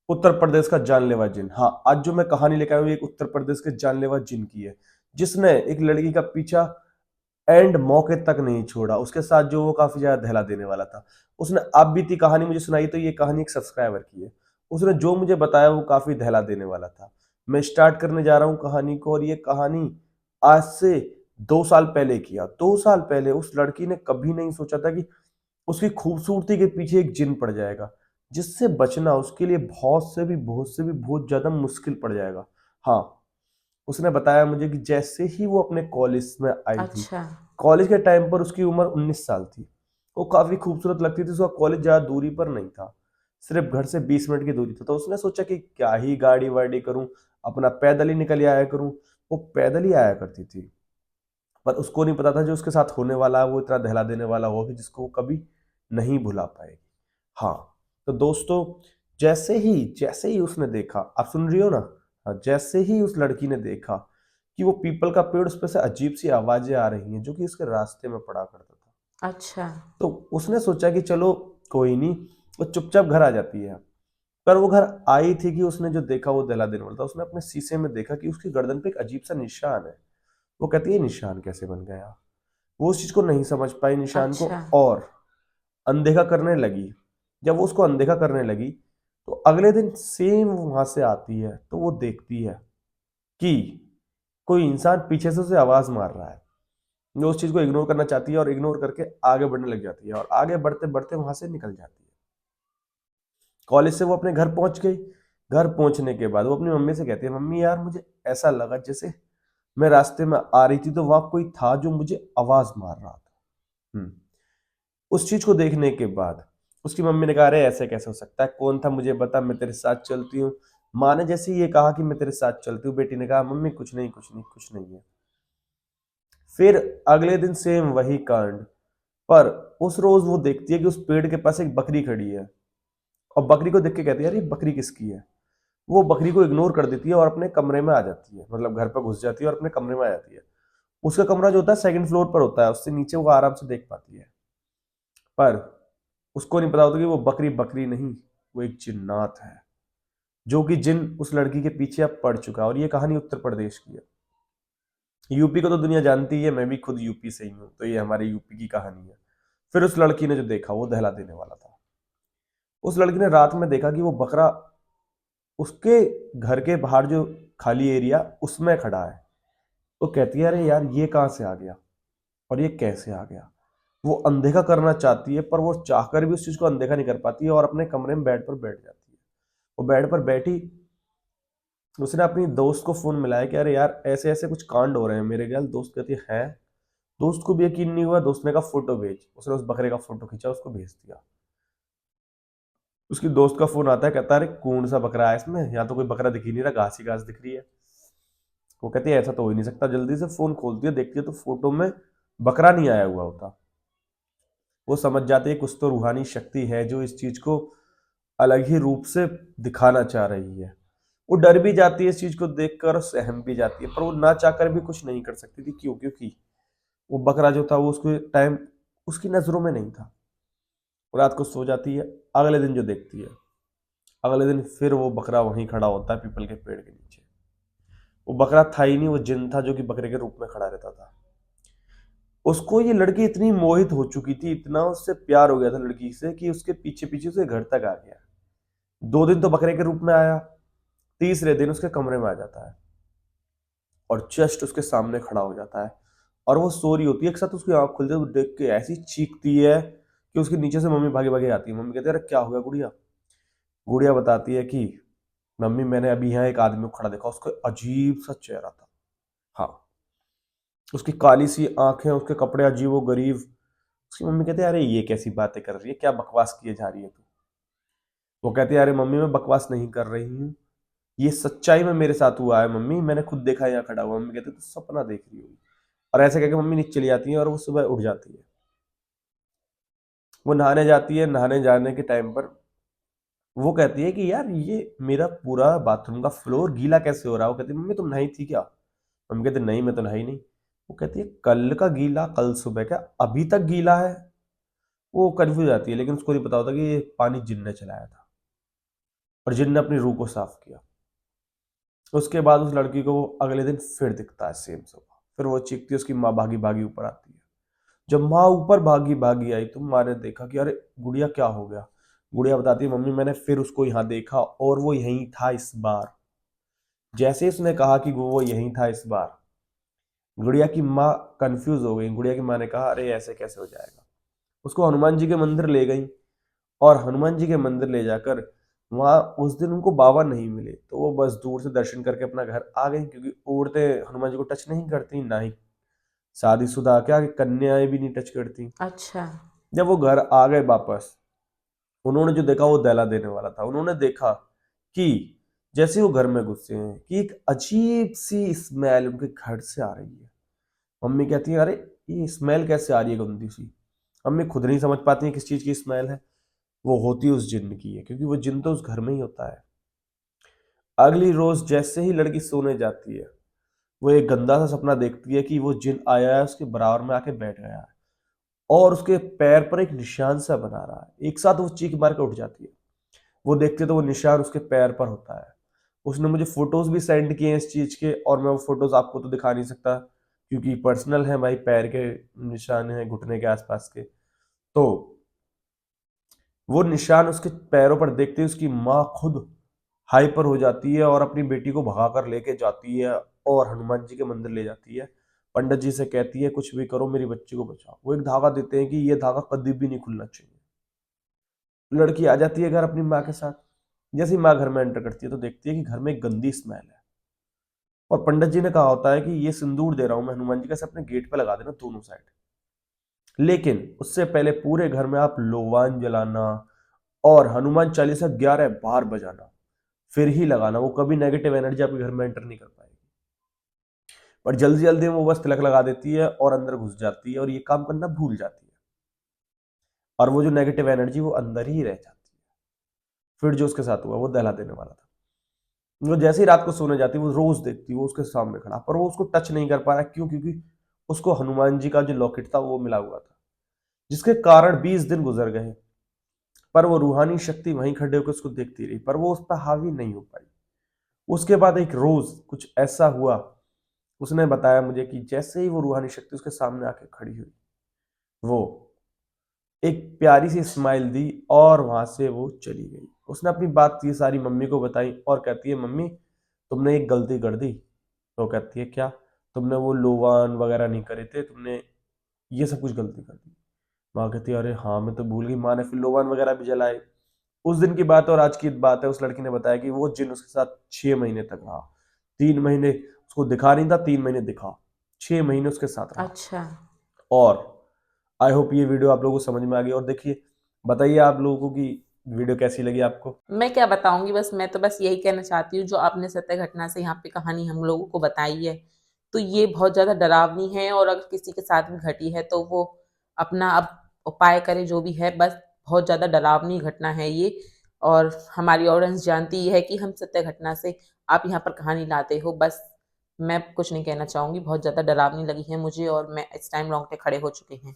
उत्तर प्रदेश का जानलेवा जिन। हाँ, आज जो मैं कहानी लेकर आया हूँ, एक उत्तर प्रदेश के जानलेवा जिन की है, जिसने एक लड़की का पीछा एंड मौके तक नहीं छोड़ा। उसके साथ जो वो काफी ज्यादा दहला देने वाला था, उसने आप बीती कहानी मुझे सुनाई। तो ये कहानी एक सब्सक्राइबर की है, उसने जो मुझे बताया वो काफी दहला देने वाला था। मैं स्टार्ट करने जा रहा हूँ कहानी को, और ये कहानी आज से 2 साल पहले किया। 2 साल पहले उस लड़की ने कभी नहीं सोचा था कि उसकी खूबसूरती के पीछे एक जिन पड़ जाएगा, जिससे बचना उसके लिए बहुत ज्यादा मुश्किल पड़ जाएगा। हाँ, उसने बताया मुझे कि जैसे ही वो अपने कॉलेज में आई थी, अच्छा। कॉलेज के टाइम पर उसकी उम्र 19 साल थी। वो काफी खूबसूरत लगती थी। उसका कॉलेज ज्यादा दूरी पर नहीं था, सिर्फ घर से 20 मिनट की दूरी था। तो उसने सोचा कि क्या ही गाड़ी वाड़ी करूं, अपना पैदल ही निकल आया करूं। वो पैदल ही आया करती थी, पर उसको नहीं पता था जो उसके साथ होने वाला है वो इतना दहला देने वाला होगा कि जिसको वो कभी नहीं भुला पाएगी। हाँ, तो दोस्तों, जैसे ही उसने देखा, आप सुन रही हो ना? हाँ, जैसे ही उस लड़की ने देखा कि वो पीपल का पेड़, उस पे से अजीब सी आवाजें आ रही हैं जो कि उसके रास्ते में पड़ा करता था। अच्छा। तो उसने सोचा कि चलो कोई नहीं, वो चुपचाप घर आ जाती है। पर वो घर आई थी कि उसने जो देखा वो दहला देने वाला था। उसने अपने शीशे में देखा कि उसकी गर्दन पे एक अजीब सा निशान है। वो कहती है, निशान कैसे बन गया? वो उस चीज को नहीं समझ पाई, निशान को, अच्छा। और अनदेखा करने लगी। जब वो उसको अनदेखा करने लगी, तो अगले दिन सेम वहां से आती है, तो वो देखती है कि कोई इंसान पीछे से उसे आवाज मार रहा है। वो उस चीज को इग्नोर करना चाहती है और इग्नोर करके आगे बढ़ने लग जाती है, और आगे बढ़ते बढ़ते वहां से निकल जाती है। कॉलेज से वो अपने घर पहुंच गई। घर पहुंचने के बाद वो अपनी मम्मी से कहती है, मम्मी यार मुझे ऐसा लगा जैसे मैं रास्ते में आ रही थी तो वहां कोई था जो मुझे आवाज मार रहा था। हम्म। उस चीज को देखने के बाद उसकी मम्मी ने कहा, अरे ऐसे कैसे हो सकता है, कौन था मुझे बता, मैं तेरे साथ चलती हूँ। माँ ने जैसे ही ये कहा कि मैं तेरे साथ चलती हूँ, बेटी ने कहा, मम्मी कुछ नहीं कुछ नहीं कुछ नहीं है। फिर अगले दिन सेम वही कांड। पर उस रोज वो देखती है कि उस पेड़ के पास एक बकरी खड़ी है, और बकरी को देख के कहती है, यार ये बकरी किसकी है? वो बकरी को इग्नोर कर देती है और अपने कमरे में आ जाती है, मतलब घर पर घुस जाती है और अपने कमरे में आ जाती है। उसका कमरा जो होता है सेकंड फ्लोर पर होता है, उससे नीचे वो आराम से देख पाती है। पर उसको नहीं पता होता कि वो बकरी बकरी नहीं, वो एक जिन्नात है, जो कि जिन उस लड़की के पीछे अब पड़ चुका है। और ये कहानी उत्तर प्रदेश की है। यूपी को तो दुनिया जानती है, मैं भी खुद यूपी से ही हूँ, तो ये हमारे यूपी की कहानी है। फिर उस लड़की ने जो देखा वो दहला देने वाला था। उस लड़की ने रात में देखा कि वो बकरा उसके घर के बाहर जो खाली एरिया उसमें खड़ा है। वो कहती है, अरे यार ये कहाँ से आ गया और ये कैसे आ गया? वो अनदेखा करना चाहती है, पर वो चाहकर भी उस चीज को अनदेखा नहीं कर पाती है, और अपने कमरे में बेड पर बैठ जाती है। वो बेड पर बैठी, उसने अपनी दोस्त को फोन मिलाया कि अरे यार ऐसे ऐसे कुछ कांड हो रहे हैं मेरे ख्याल। दोस्त कहती है, दोस्त को भी यकीन नहीं हुआ। दोस्त ने कहा फोटो भेज। उसने उस बकरे का फोटो खींचा, उसको भेज दिया। उसकी दोस्त का फोन आता है, कहता है, अरे कौन सा बकरा है इसमें? यहाँ तो कोई बकरा दिख ही नहीं रहा, घास ही घास दिख रही है। वो कहती है, ऐसा तो हो ही नहीं सकता। जल्दी से फोन खोलती है, देखती है तो फोटो में बकरा नहीं आया हुआ होता। वो समझ जाती है कुछ तो रूहानी शक्ति है जो इस चीज को अलग ही रूप से दिखाना चाह रही है। वो डर भी जाती है इस चीज को देखकर और सहम भी जाती है, पर वो ना चाहकर भी कुछ नहीं कर सकती थी। क्यों? क्योंकि वो बकरा जो था वो उसके टाइम उसकी नजरों में नहीं था। वो रात को सो जाती है। अगले दिन जो देखती है, अगले दिन फिर वो बकरा वहीं खड़ा होता है पीपल के पेड़ के नीचे। वो बकरा था ही नहीं, वो जिन था जो कि बकरे के रूप में खड़ा रहता था। उसको ये लड़की इतनी मोहित हो चुकी थी, इतना उससे प्यार हो गया था लड़की से, कि उसके पीछे पीछे उसे घर तक आ गया। 2 दिन तो बकरे के रूप में आया, तीसरे दिन उसके कमरे में आ जाता है और जस्ट उसके सामने खड़ा हो जाता है। और वो सो रही होती है, एक साथ उसकी आंख खुलती है, वो देख के ऐसी चीखती है कि उसके नीचे से मम्मी भागे भागे आती है। मम्मी कहती है, अरे क्या हो गया गुड़िया? गुड़िया बताती है कि मम्मी मैंने अभी यहाँ एक आदमी को खड़ा देखा, उसका अजीब सा चेहरा था। हाँ, उसकी काली सी आंखें, उसके कपड़े अजीबो गरीब। उसकी मम्मी कहती है, अरे ये कैसी बातें कर रही है, क्या बकवास किए जा रही है तू? वो कहती है, अरे मम्मी मैं बकवास नहीं कर रही हूँ, ये सच्चाई में मेरे साथ हुआ है मम्मी, मैंने खुद देखा है यहाँ खड़ा हुआ। मम्मी कहती है, तू सपना देख रही होगी। और ऐसे कहकर मम्मी नीचे चली जाती है और वो सुबह उठ जाती है। वो नहाने जाती है। नहाने जाने के टाइम पर वो कहती है कि यार ये मेरा पूरा बाथरूम का फ्लोर गीला कैसे हो रहा है? वो कहती है, मम्मी तुम नहाई थी क्या? मम्मी कहती है, नहीं मैं तो नहाई नहीं। वो कहती है, कल का गीला कल सुबह का अभी तक गीला है? वो कंफ्यूज आती है, लेकिन उसको नहीं पता होता कि ये पानी जिन ने चलाया था। और जिन ने अपनी रूह को साफ किया। उसके बाद उस लड़की को वो अगले दिन फिर दिखता है सेम सुबह, फिर वो चीखती है, उसकी माँ भागी भागी ऊपर आती है। जब माँ ऊपर भागी भागी आई तो माँ ने देखा कि अरे गुड़िया क्या हो गया। गुड़िया बताती है, मम्मी मैंने फिर उसको यहाँ देखा और वो यहीं था इस बार। जैसे उसने कहा कि वो यहीं था इस बार, गुड़िया की माँ कंफ्यूज हो गई। गुड़िया की माँ ने कहा अरे ऐसे कैसे हो जाएगा। उसको हनुमान जी के मंदिर ले गई और हनुमान जी के मंदिर ले जाकर वहां उस दिन उनको बाबा नहीं मिले, तो वो बस दूर से दर्शन करके अपना घर आ गई, क्योंकि औरतें हनुमान जी को टच नहीं करती, ना ही शादीशुदा क्या कन्याएं भी नहीं टच करती। अच्छा। जब वो घर आ गए वापस, उन्होंने जो देखा वो दहला देने वाला था। उन्होंने देखा कि जैसे वो घर में घुसे हैं कि एक अजीब सी स्मेल उनके घर से आ रही है। मम्मी कहती है अरे ये स्मेल कैसे आ रही है गंदी सी। मम्मी खुद नहीं समझ पाती है किस चीज की स्मेल है। वो होती उस जिन्न की है, क्योंकि वो जिन्न तो उस घर में ही होता है। अगली रोज जैसे ही लड़की सोने जाती है, वो एक गंदा सा सपना देखती है कि वो जिन आया है, उसके बराबर में आके बैठ गया है और उसके पैर पर एक निशान सा बना रहा है। एक साथ वो चीख मार के उठ जाती है। वो देखते हैं तो वो निशान उसके पैर पर होता है। उसने मुझे फोटोज भी सेंड किए हैं इस चीज के, और मैं वो फोटोज आपको तो दिखा नहीं सकता क्योंकि पर्सनल है भाई। पैर के निशान है घुटने के आसपास के। तो वो निशान उसके पैरों पर देखते ही उसकी माँ खुद हाइपर हो जाती है और अपनी बेटी को भगाकर लेके जाती है और हनुमान जी के मंदिर ले जाती है। पंडित जी से कहती है कुछ भी करो मेरी बच्ची को बचाओ। वो एक धागा देते हैं कि ये धागा कभी भी नहीं खुलना चाहिए। लड़की आ जाती है घर अपनी माँ के साथ। जैसे ही माँ घर में एंटर करती है तो देखती है कि घर में एक गंदी स्मेल है। और पंडित जी ने कहा होता है कि ये सिंदूर दे रहा हूं मैं हनुमान जी, कैसे अपने गेट पे लगा देना दोनों साइड। लेकिन उससे पहले पूरे घर में आप लोवान जलाना और हनुमान चालीसा 11 बार बजाना, फिर ही लगाना। वो कभी नेगेटिव एनर्जी आपके घर में एंटर नहीं कर पाएगी। पर जल्दी जल्दी में वो बस तिलक लगा देती है और अंदर घुस जाती है और ये काम करना भूल जाती है। और वो जो नेगेटिव एनर्जी वो अंदर ही रह जाती है। फिर जो उसके साथ हुआ वो दहला देने वाला था। वो जैसे ही रात को सोने जाती वो रोज देखती वो उसके सामने खड़ा, पर वो उसको टच नहीं कर पा रहा। क्यों? क्योंकि उसको हनुमान जी का जो लॉकेट था वो मिला हुआ था, जिसके कारण 20 दिन गुजर गए। पर वो रूहानी शक्ति वहीं खड़े होकर उसको देखती रही, पर वो उस पर हावी नहीं हो पाई। उसके बाद एक रोज कुछ ऐसा हुआ, उसने बताया मुझे कि जैसे ही वो रूहानी शक्ति उसके सामने आके खड़ी हुई, वो एक प्यारी सी स्माइल दी और वहां से वो चली गई। उसने अपनी बात ये सारी मम्मी को बताई और कहती है मम्मी तुमने एक गलती कर दी। तो कहती है क्या? तुमने वो लोवान वगैरह नहीं करे थे, तुमने ये सब कुछ गलती कर दी। माँ कहती है अरे हाँ मैं तो भूल गई। माँ ने फिर लोवान वगैरह भी जलाए। उस दिन की बात है और आज की बात है। उस लड़की ने बताया कि वो जिन उसके साथ 6 महीने तक रहा। 3 महीने उसको दिखा नहीं था, 3 महीने दिखा, 6 महीने उसके साथ रहा। अच्छा। और आई होप ये वीडियो आप लोगों को समझ में आ गई। और देखिए, बताइए आप लोगों को कि वीडियो कैसी लगी आपको। मैं क्या बताऊंगी, बस मैं तो बस यही कहना चाहती हूँ, जो आपने सत्य घटना से यहाँ पे कहानी हम लोगों को बताई है, तो ये बहुत ज्यादा डरावनी है। और अगर किसी के साथ भी घटी है तो वो अपना अब उपाय करे, जो भी है। बस बहुत ज्यादा डरावनी घटना है ये। और हमारी ऑडियंस जानती ही है कि हम सत्य घटना से आप यहाँ पर कहानी लाते हो। बस मैं कुछ नहीं कहना चाहूंगी, बहुत ज्यादा डरावनी लगी है मुझे और मैं इस टाइम रोंगटे खड़े हो चुके हैं।